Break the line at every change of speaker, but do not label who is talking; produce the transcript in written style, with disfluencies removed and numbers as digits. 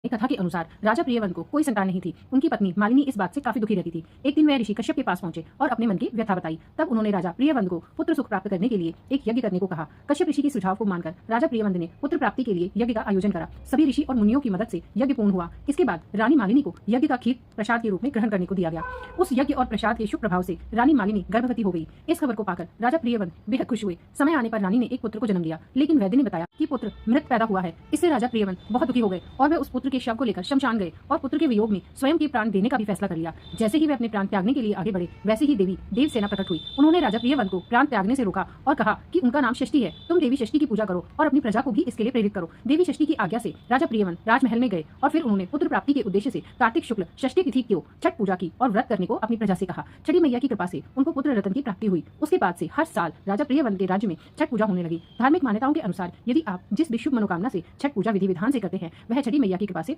एक कथा के अनुसार राजा प्रियव्रत को कोई संतान नहीं थी। उनकी पत्नी मालिनी इस बात से काफी दुखी रहती थी। एक दिन वह ऋषि कश्यप के पास पहुंचे और अपने मन की व्यथा बताई। तब उन्होंने राजा प्रियव्रत को पुत्र सुख प्राप्त करने के लिए एक यज्ञ करने को कहा। कश्यप ऋषि के सुझाव को मानकर राजा प्रियव्रत ने पुत्र प्राप्ति के लिए यज्ञ का आयोजन करा। सभी ऋषि और मुनियों की मदद से यज्ञ पूर्ण हुआ। इसके बाद रानी मालिनी को यज्ञ का खीर प्रसाद के रूप में ग्रहण करने को दिया गया। उस यज्ञ और प्रसाद के शुभ प्रभाव से रानी मालिनी गर्भवती हो गई। इस खबर को पाकर राजा प्रियव्रत बेहद खुश हुए। समय आने पर रानी ने एक पुत्र को जन्म दिया, लेकिन वैद्य ने बताया कि पुत्र मृत पैदा हुआ है। इससे राजा प्रियव्रत बहुत दुखी हो गए और वे उस पुत्र के शव को लेकर शमशान गए और पुत्र के वियोग में स्वयं के प्राण देने का भी फैसला कर लिया। जैसे ही वे अपने प्राण त्यागने के लिए आगे बढ़े, वैसे ही देवी देवसेना प्रकट हुई। उन्होंने राजा प्रियव्रत को प्राण त्यागने से रोका और कहा कि उनका नाम षष्ठी है। तुम देवी षष्ठी की पूजा करो और अपनी प्रजा को भी इसके लिए प्रेरित करो। देवी षष्ठी की आज्ञा से राजा प्रियव्रत राजमहल में गए और फिर उन्होंने पुत्र प्राप्ति के उद्देश्य से कार्तिक शुक्ल षष्ठी तिथि को छठ पूजा की और व्रत करने को अपनी प्रजा से कहा। छठी मैया की कृपा से उनको पुत्र रत्न की प्राप्ति हुई। उसके बाद से हर साल राजा प्रियव्रत के राज्य में छठ पूजा होने लगी। धार्मिक मान्यताओं के अनुसार यदि आप जिस भी शुभ मनोकामना से छठ पूजा विधि विधान से करते हैं, वह छठी मैया की कृपा